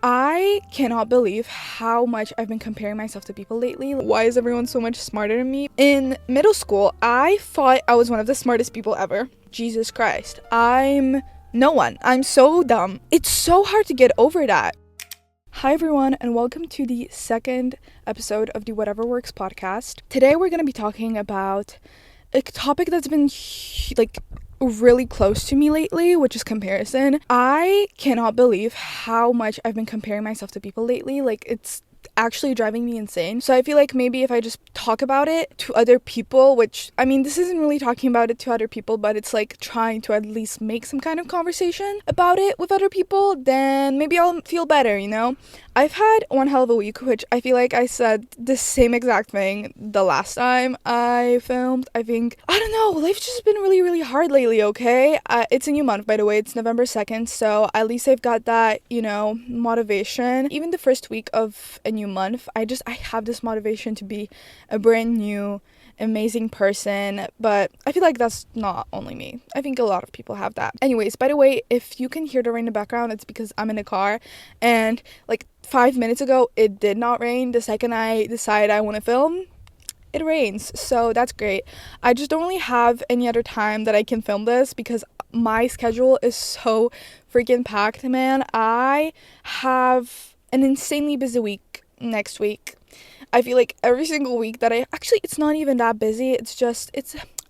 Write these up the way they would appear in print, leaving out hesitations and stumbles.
I cannot believe how much I've been comparing myself to people lately. Why is everyone so much smarter than me? In middle school, I thought I was one of the smartest people ever. Jesus Christ. I'm no one. I'm so dumb. It's so hard to get over that. Hi everyone, and welcome to the second episode of the Whatever Works podcast. Today we're going to be talking about a topic that's been really close to me lately, which is comparison. I cannot believe how much I've been comparing myself to people lately. It's actually driving me insane. So I feel like maybe if I just talk about it to other people, which I mean, this isn't really talking about it to other people, but it's like trying to at least make some kind of conversation about it with other people, then maybe I'll feel better, you know? I've had one hell of a week, which I feel like I said the same exact thing the last time I filmed. I don't know, life's just been really, really hard lately, okay? It's a new month, by the way. It's November 2nd, so at least I've got that, motivation. Even the first week of a new month, I have this motivation to be a brand new amazing person, but I feel like that's not only me. I think a lot of people have that. Anyways, by the way, if you can hear the rain in the background, it's because I'm in a car, and 5 minutes ago it did not rain. The second I decide I want to film, it rains, so that's great. I just don't really have any other time that I can film this because my schedule is so freaking packed, man. I have an insanely busy week next week. I feel like every single week that it's not even that busy. It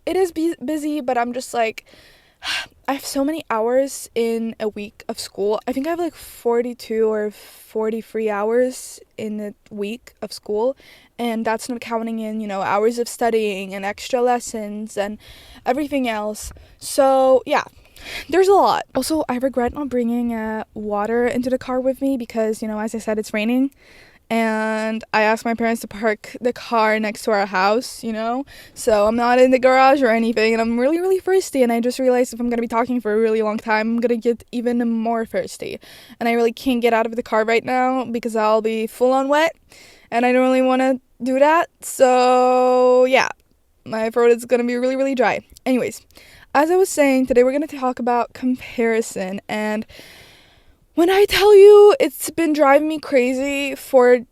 is busy, but I'm just like, I have so many hours in a week of school. I think I have 42 or 43 hours in a week of school, and that's not counting in, hours of studying and extra lessons and everything else. So yeah, there's a lot. Also, I regret not bringing water into the car with me because, as I said, it's raining. And I asked my parents to park the car next to our house, so I'm not in the garage or anything, and I'm really, really thirsty, and I just realized if I'm going to be talking for a really long time, I'm going to get even more thirsty, and I really can't get out of the car right now because I'll be full on wet, and I don't really want to do that, so yeah, my throat is going to be really, really dry. Anyways, as I was saying, today we're going to talk about comparison, and when I tell you it's been driving me crazy for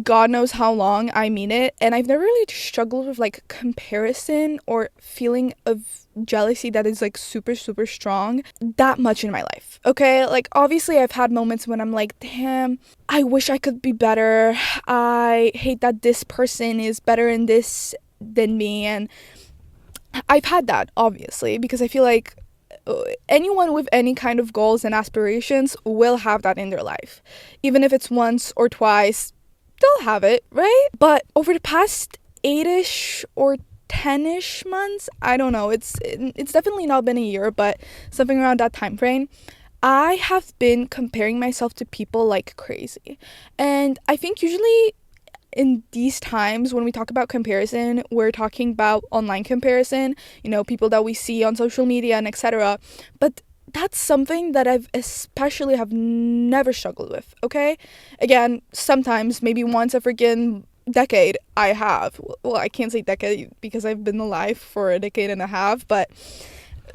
God knows how long, I mean it. And I've never really struggled with comparison or feeling of jealousy that is super, super strong that much in my life. Okay, obviously I've had moments when I'm like, damn, I wish I could be better. I hate that this person is better in this than me. And I've had that, obviously, because I feel like anyone with any kind of goals and aspirations will have that in their life. Even if it's once or twice, they'll have it, right? But over the past 8ish or 10ish months, I don't know, it's definitely not been a year, but something around that time frame, I have been comparing myself to people like crazy. And I think usually in these times when we talk about comparison, we're talking about online comparison, people that we see on social media and etc. But that's something that I've especially have never struggled with, okay? Again, sometimes, maybe once a freaking decade, I have. Well, I can't say decade because I've been alive for a decade and a half, but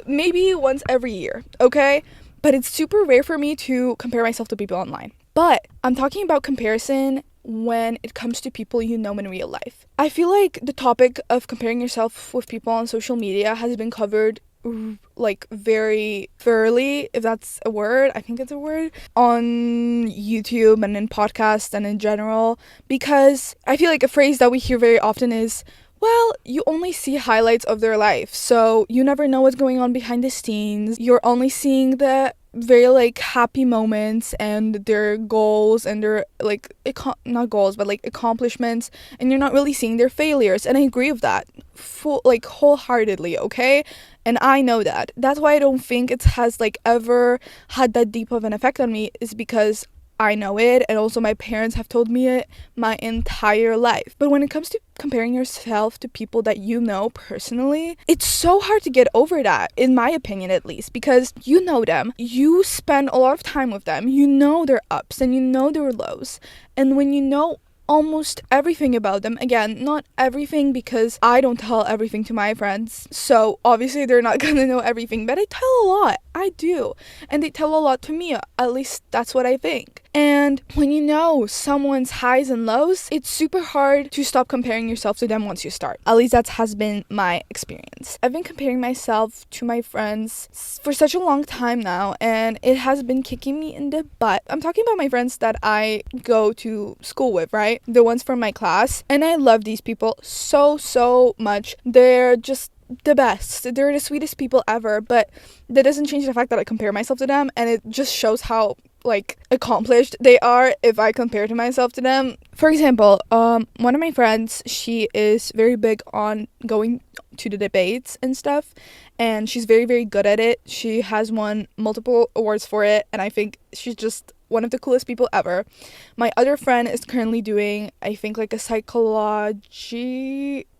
maybe once every year, okay? But it's super rare for me to compare myself to people online. But I'm talking about comparison when it comes to people you know in real life. I feel like the topic of comparing yourself with people on social media has been covered very thoroughly, if that's a word. I think it's a word, on YouTube and in podcasts and in general, because I feel like a phrase that we hear very often is, well, you only see highlights of their life, so you never know what's going on behind the scenes. You're only seeing the very happy moments and their goals and their not goals but accomplishments, and you're not really seeing their failures. And I agree with that wholeheartedly, okay? And I know that's why I don't think it has ever had that deep of an effect on me, is because I know it, and also my parents have told me it my entire life. But when it comes to comparing yourself to people that you know personally, it's so hard to get over that, in my opinion at least, because you know them, you spend a lot of time with them, you know their ups and you know their lows, and when you know almost everything about them. Again, not everything, because I don't tell everything to my friends, so obviously they're not gonna know everything, but I tell a lot. I do. And they tell a lot to me, at least that's what I think. And when you know someone's highs and lows, it's super hard to stop comparing yourself to them once you start. At least that has been my experience. I've been comparing myself to my friends for such a long time now, and it has been kicking me in the butt. I'm talking about my friends that I go to school with, right? The ones from my class. And I love these people so much. They're just the best. They're the sweetest people ever, but that doesn't change the fact that I compare myself to them, and it just shows how accomplished they are if I compare to myself to them. For example, one of my friends, she is very big on going to the debates and stuff, and she's very good at it. She has won multiple awards for it, and I think she's just one of the coolest people ever. My other friend is currently doing, I think, a psychology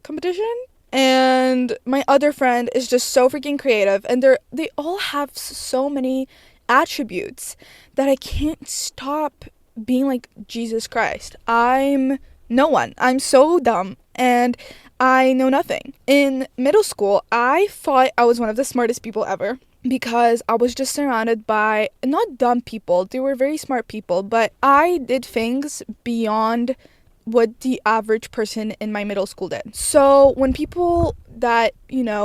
competition. And my other friend is just so freaking creative, and they all have so many attributes that I can't stop being like, Jesus Christ, I'm no one. I'm so dumb and I know nothing. In middle school, I thought I was one of the smartest people ever because I was just surrounded by not dumb people. They were very smart people, but I did things beyond what the average person in my middle school did. So when people that,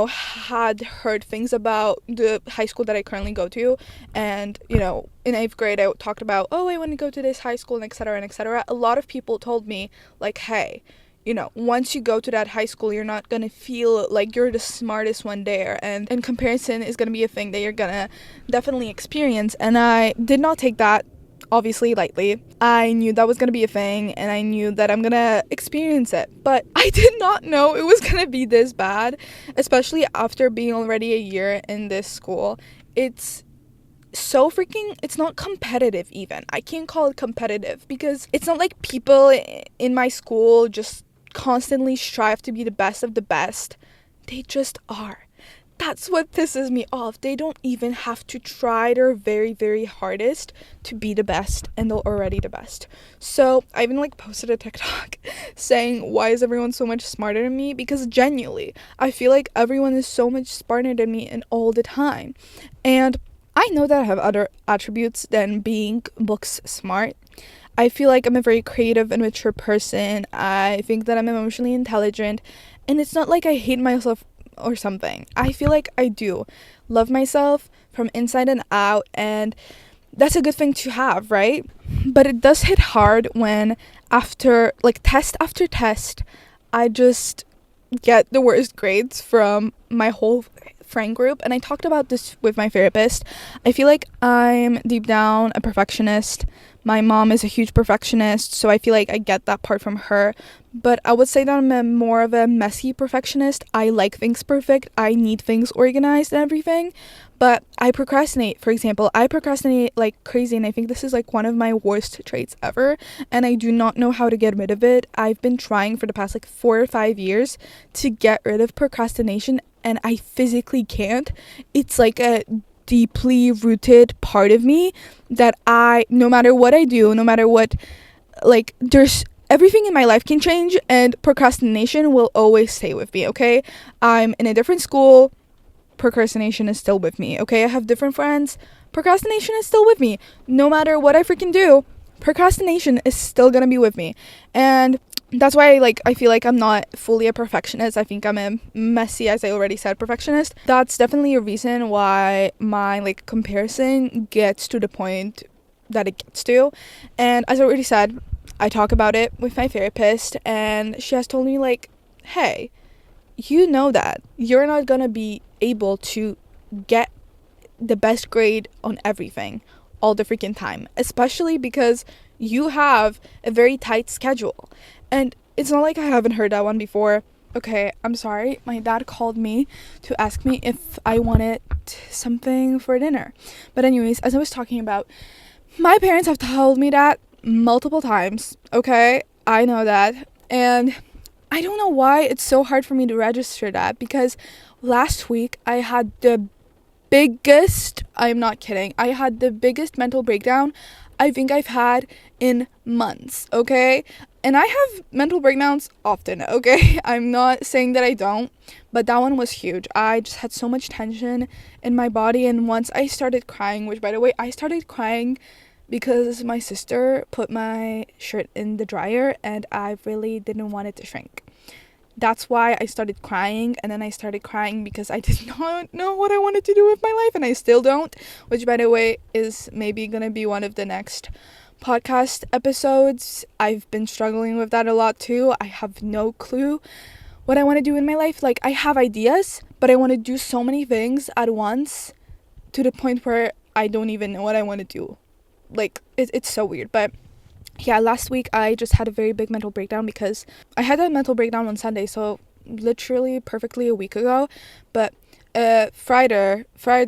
had heard things about the high school that I currently go to, and, in 8th grade I talked about, oh, I want to go to this high school, and etc., a lot of people told me, hey, once you go to that high school, you're not going to feel like you're the smartest one there. And comparison is going to be a thing that you're going to definitely experience. And I did not take that obviously lightly. I knew that was gonna be a thing, and I knew that I'm gonna experience it, but I did not know it was gonna be this bad, especially after being already a year in this school. It's so freaking, it's not competitive even. I can't call it competitive because it's not like people in my school just constantly strive to be the best of the best. They just are. That's what pisses me off. They don't even have to try their very hardest to be the best, and they're already the best. So I even posted a TikTok saying, why is everyone so much smarter than me? Because genuinely, I feel like everyone is so much smarter than me and all the time. And I know that I have other attributes than being books smart. I feel like I'm a very creative and mature person. I think that I'm emotionally intelligent, and it's not like I hate myself or something. I feel like I do love myself from inside and out, and that's a good thing to have, right? But it does hit hard when after test after test I just get the worst grades from my whole friend group. And I talked about this with my therapist. I feel like I'm deep down a perfectionist. My mom is a huge perfectionist, so I feel like I get that part from her. But I would say that I'm more of a messy perfectionist. I like things perfect. I need things organized and everything. But I procrastinate. For example, I procrastinate like crazy, and I think this is one of my worst traits ever. And I do not know how to get rid of it. I've been trying for the past 4 or 5 years to get rid of procrastination, and I physically can't. It's a deeply rooted part of me that no matter what I do, no matter what, there's everything in my life can change, and procrastination will always stay with me, okay? I'm in a different school, procrastination is still with me, okay? I have different friends, procrastination is still with me. No matter what I freaking do, procrastination is still gonna be with me. And that's why I feel like I'm not fully a perfectionist. I think I'm a messy, as I already said, perfectionist. That's definitely a reason why my comparison gets to the point that it gets to. And as I already said, I talk about it with my therapist, and she has told me hey, you know that you're not gonna be able to get the best grade on everything all the freaking time, especially because you have a very tight schedule. And it's not like I haven't heard that one before. Okay, I'm sorry. My dad called me to ask me if I wanted something for dinner. But anyways, as I was talking about, my parents have told me that multiple times. Okay, I know that. And I don't know why it's so hard for me to register that, because last week I had the biggest, I'm not kidding, I had the biggest mental breakdown I think I've had in months, okay? And I have mental breakdowns often, okay? I'm not saying that I don't, but that one was huge. I just had so much tension in my body, and once I started crying, which by the way, I started crying because my sister put my shirt in the dryer and I really didn't want it to shrink. That's why I started crying, and then I started crying because I did not know what I wanted to do with my life, and I still don't, which, by the way, is maybe gonna be one of the next podcast episodes. I've been struggling with that a lot too. I have no clue what I want to do in my life. Like, I have ideas, but I want to do so many things at once to the point where I don't even know what I want to do. Like, it's so weird. But yeah, last week I just had a very big mental breakdown because I had a mental breakdown on Sunday, so literally perfectly a week ago. But Friday,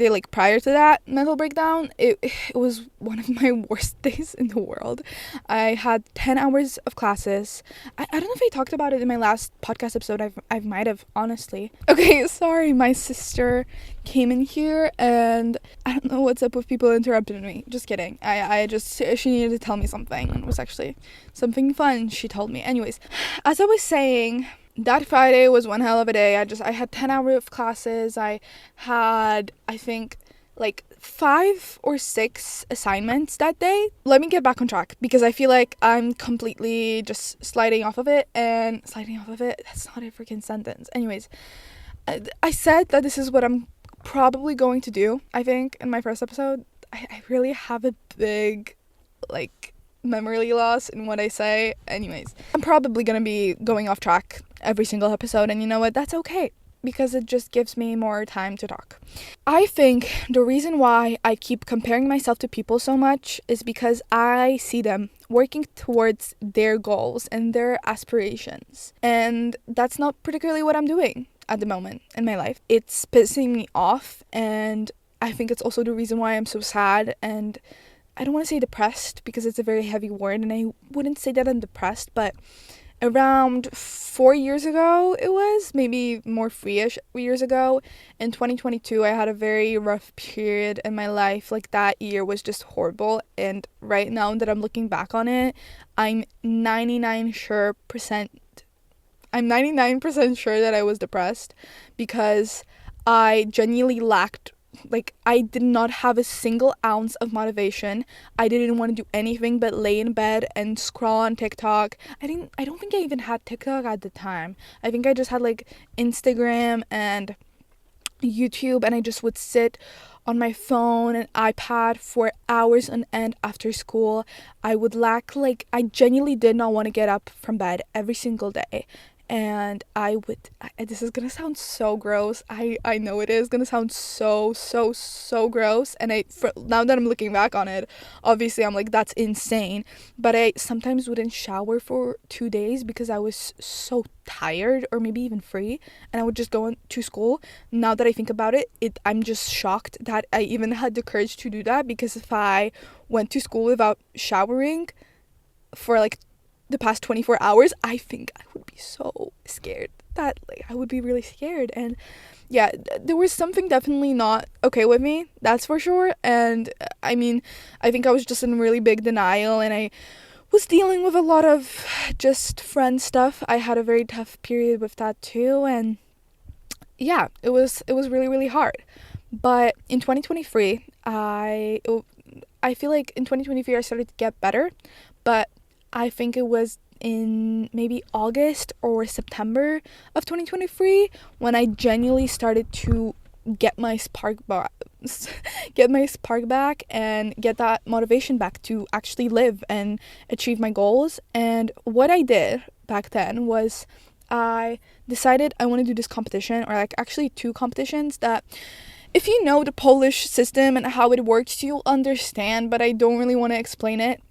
like prior to that mental breakdown, it was one of my worst days in the world. I had 10 hours of classes. I don't know if I talked about it in my last podcast episode. I might have, honestly. Okay, sorry, my sister came in here and I don't know what's up with people interrupting me. Just kidding. She needed to tell me something, and it was actually something fun she told me. Anyways, as I was saying, that Friday was one hell of a day. I had 10 hours of classes. I had, I think, like 5 or 6 assignments that day. Let me get back on track because I feel like I'm completely just sliding off of it. That's not a freaking sentence. Anyways, I said that this is what I'm probably going to do, I think, in my first episode. I really have a big, like, memory loss in what I say. Anyways, I'm probably gonna be going off track every single episode, and you know what, that's okay because it just gives me more time to talk. I think the reason why I keep comparing myself to people so much is because I see them working towards their goals and their aspirations, and that's not particularly what I'm doing at the moment in my life. It's pissing me off, and I think it's also the reason why I'm so sad, and I don't want to say depressed because it's a very heavy word, and I wouldn't say that I'm depressed, but around 4 years ago, it was maybe more 3-ish years ago, in 2022, I had a very rough period in my life. Like, that year was just horrible, and right now that I'm looking back on it, I'm 99% sure that I was depressed because I genuinely lacked, like, I did not have a single ounce of motivation. I didn't want to do anything but lay in bed and scroll on TikTok. I don't think I even had TikTok at the time. I think I just had like Instagram and YouTube, and I just would sit on my phone and iPad for hours on end after school. I genuinely did not want to get up from bed every single day. And this is gonna sound so gross. I know it is gonna sound so gross. And now that I'm looking back on it, obviously I'm like, that's insane. But I sometimes wouldn't shower for 2 days because I was so tired, or maybe even free, and I would just go to school. Now that I think about it, I'm just shocked that I even had the courage to do that, because if I went to school without showering for like the past 24 hours, I think I would be so scared. I would be really scared. And yeah, there was something definitely not okay with me, that's for sure. And I mean, I think I was just in really big denial, and I was dealing with a lot of just friend stuff. I had a very tough period with that too, and yeah, it was really hard. But in 2023, I feel like in 2023 I started to get better, but I think it was in maybe August or September of 2023 when I genuinely started to get my spark back and get that motivation back to actually live and achieve my goals. And what I did back then was I decided I want to do this competition, or like actually 2 competitions that, if you know the Polish system and how it works, you'll understand, but I don't really want to explain it.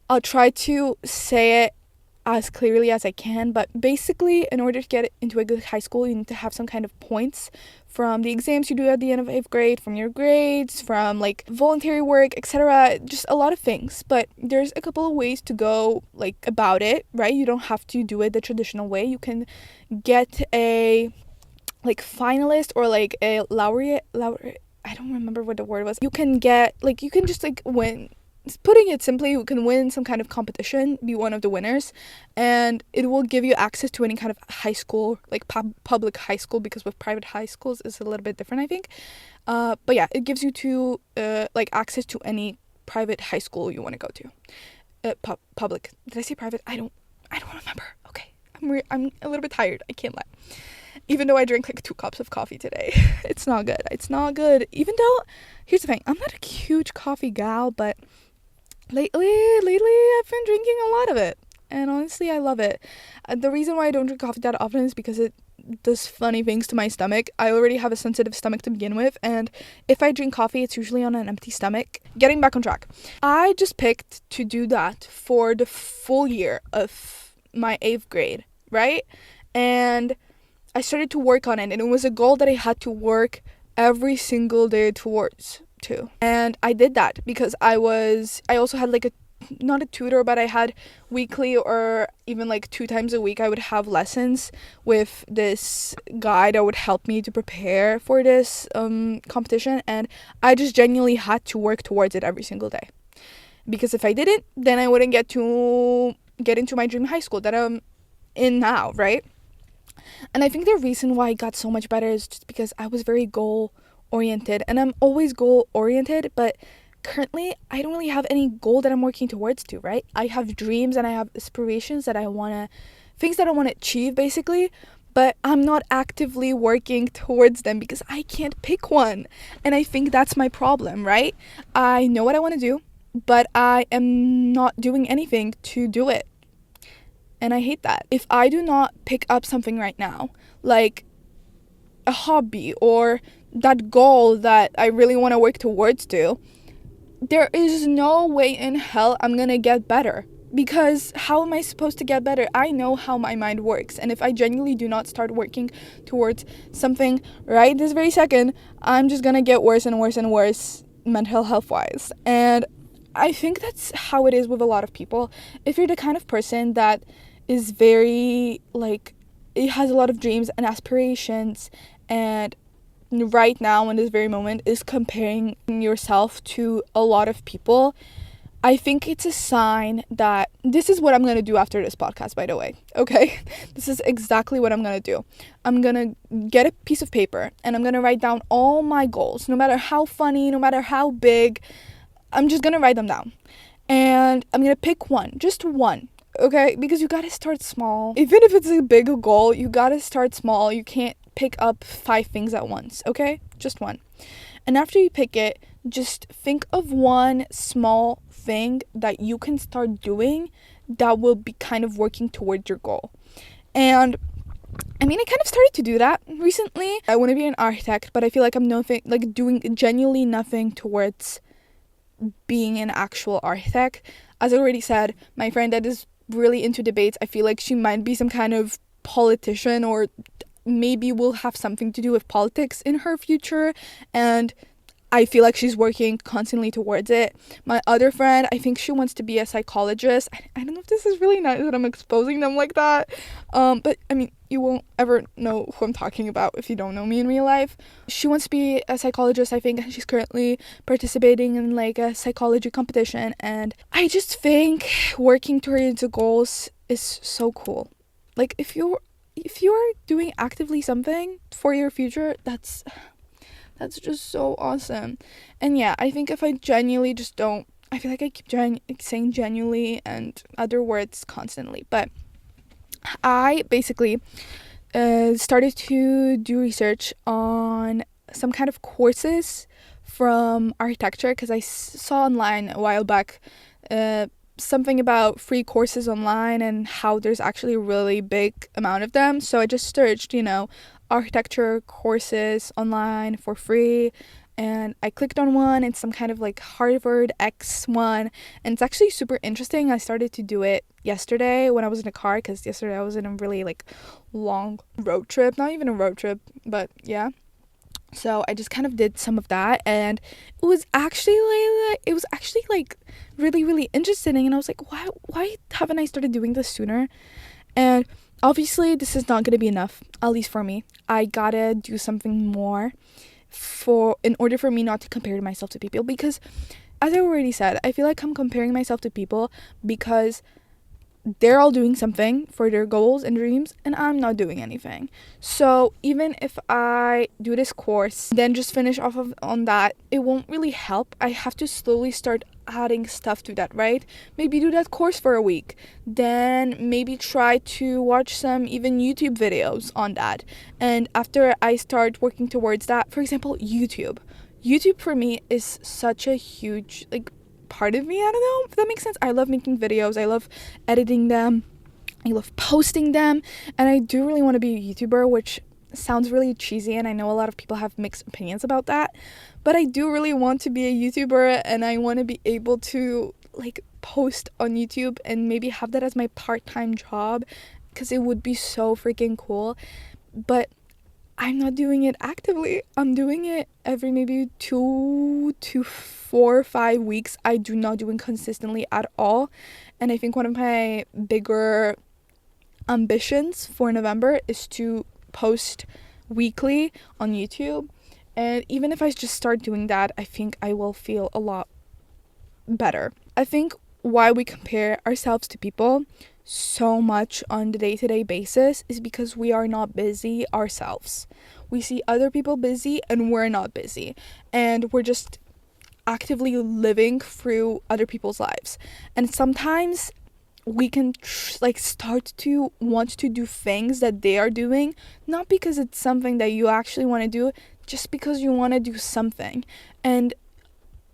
I'll try to say it as clearly as I can, but basically, in order to get into a good high school, you need to have some kind of points from the exams you do at the end of 8th grade, from your grades, from like voluntary work, etc. Just a lot of things, but there's a couple of ways to go like about it, right? You don't have to do it the traditional way. You can get a like finalist or like a laureate. I don't remember what the word was. You can just like win. Putting it simply, you can win some kind of competition, be one of the winners, and it will give you access to any kind of high school, like public high school, because with private high schools it's a little bit different, I think. But yeah, it gives you like access to any private high school you want to go to. Public. Did I say private? I don't remember. Okay. I'm a little bit tired. I can't lie. Even though I drank like 2 cups of coffee today. It's not good. It's not good. Even though, here's the thing. I'm not a huge coffee gal, but lately I've been drinking a lot of it. And honestly, I love it. The reason why I don't drink coffee that often is because it does funny things to my stomach. I already have a sensitive stomach to begin with, and if I drink coffee, it's usually on an empty stomach. Getting back on track. I just picked to do that for the full year of my 8th grade, right? And I started to work on it, and it was a goal that I had to work every single day towards to. And I did that because I also had like not a tutor, but I had weekly or even like 2 times a week I would have lessons with this guy that would help me to prepare for this competition, and I just genuinely had to work towards it every single day, because if I didn't, then I wouldn't get into my dream high school that I'm in now, right? And I think the reason why I got so much better is just because I was very goal oriented, and I'm always goal oriented, but currently I don't really have any goal that I'm working towards to, right? I have dreams and I have aspirations that things that I want to achieve basically, but I'm not actively working towards them because I can't pick one. And I think that's my problem, right? I know what I want to do, but I am not doing anything to do it. And I hate that. If I do not pick up something right now, like a hobby or that goal that I really want to work towards to, there is no way in hell I'm gonna get better. Because how am I supposed to get better? I know how my mind works. And if I genuinely do not start working towards something right this very second, I'm just gonna get worse and worse and worse mental health wise. And I think that's how it is with a lot of people. If you're the kind of person that is very, like, it has a lot of dreams and aspirations, and right now in this very moment is comparing yourself to a lot of people, I think it's a sign that this is what I'm going to do after this podcast, by the way. Okay? This is exactly what I'm going to do. I'm going to get a piece of paper and I'm going to write down all my goals, no matter how funny, no matter how big. I'm just going to write them down. And I'm going to pick one, just one. Okay? Because you got to start small. Even if it's a big goal, you got to start small. You can't pick up 5 things at once, okay? Just one. And after you pick it, just think of one small thing that you can start doing that will be kind of working towards your goal. And I mean, I kind of started to do that recently. I want to be an architect, but I feel like I'm doing genuinely nothing towards being an actual architect. As I already said, my friend that is really into debates, I feel like she might be some kind of politician, or maybe will have something to do with politics in her future, and I feel like she's working constantly towards it. My other friend, I think she wants to be a psychologist. I don't know if this is really nice that I'm exposing them like that, but I mean, you won't ever know who I'm talking about if you don't know me in real life. She wants to be a psychologist, I think, and she's currently participating in like a psychology competition, and I just think working towards the goals is so cool. Like, if you're doing actively something for your future, that's just so awesome. And yeah, I think if I genuinely just don't, I feel like I keep saying genuinely and other words constantly, but I basically started to do research on some kind of courses from architecture, because I saw online a while back something about free courses online and how there's actually a really big amount of them. So I just searched, architecture courses online for free, and I clicked on one. It's some kind of like Harvard X one, and it's actually super interesting. I started to do it yesterday when I was in a car, because yesterday I was in a really like long road trip, not even a road trip, but yeah. So I just kind of did some of that, and it was actually like really, really interesting. And I was like, why haven't I started doing this sooner? And obviously this is not going to be enough, at least for me. I gotta do something more in order for me not to compare myself to people, because as I already said, I feel like I'm comparing myself to people because they're all doing something for their goals and dreams, and I'm not doing anything. So even if I do this course, then just finish on that, it won't really help. I have to slowly start adding stuff to that, right? Maybe do that course for a week. Then maybe try to watch some even YouTube videos on that. And after I start working towards that, for example, YouTube for me is such a huge like part of me. I don't know if that makes sense. I love making videos. I love editing them. I love posting them. And I do really want to be a YouTuber, which sounds really cheesy, and I know a lot of people have mixed opinions about that, but I do really want to be a YouTuber, and I want to be able to like post on YouTube and maybe have that as my part-time job, because it would be so freaking cool. But I'm not doing it actively. I'm doing it every maybe 2 to 4 or 5 weeks. I do not do it consistently at all. And I think one of my bigger ambitions for November is to post weekly on YouTube. And even if I just start doing that, I think I will feel a lot better. I think why we compare ourselves to people so much on the day-to-day basis is because we are not busy ourselves. We see other people busy and we're not busy, and we're just actively living through other people's lives. And sometimes we can start to want to do things that they are doing, not because it's something that you actually want to do, just because you want to do something. And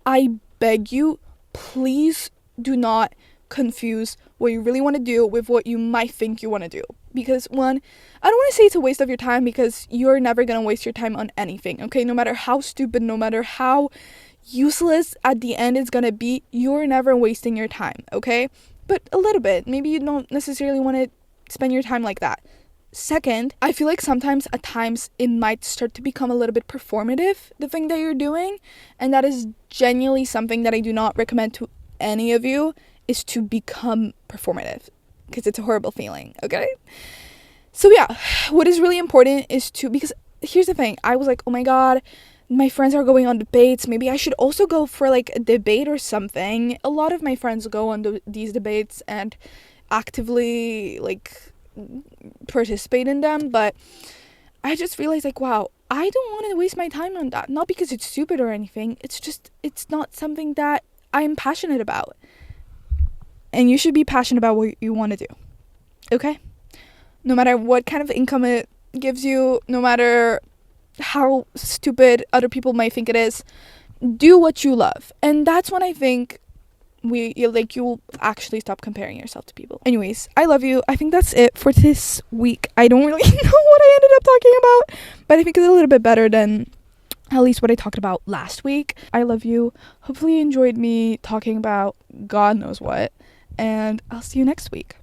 I beg you, please do not confuse what you really want to do with what you might think you want to do. Because one, I don't want to say it's a waste of your time, because you're never going to waste your time on anything, okay? No matter how stupid, no matter how useless at the end it's going to be, you're never wasting your time, okay? But a little bit. Maybe you don't necessarily want to spend your time like that. Second, I feel like sometimes at times it might start to become a little bit performative, the thing that you're doing. And that is genuinely something that I do not recommend to any of you, is to become performative, because it's a horrible feeling, okay? So yeah, what is really important is to, because here's the thing, I was like, oh my god, my friends are going on debates, maybe I should also go for like a debate or something. A lot of my friends go on these debates and actively like participate in them, but I just realized like, wow, I don't want to waste my time on that. Not because it's stupid or anything, it's just, it's not something that I'm passionate about. And you should be passionate about what you want to do, okay? No matter what kind of income it gives you, no matter how stupid other people might think it is, do what you love. And that's when I think you'll actually stop comparing yourself to people. Anyways, I love you. I think that's it for this week. I don't really know what I ended up talking about, but I think it's a little bit better than at least what I talked about last week. I love you. Hopefully you enjoyed me talking about God knows what, and I'll see you next week.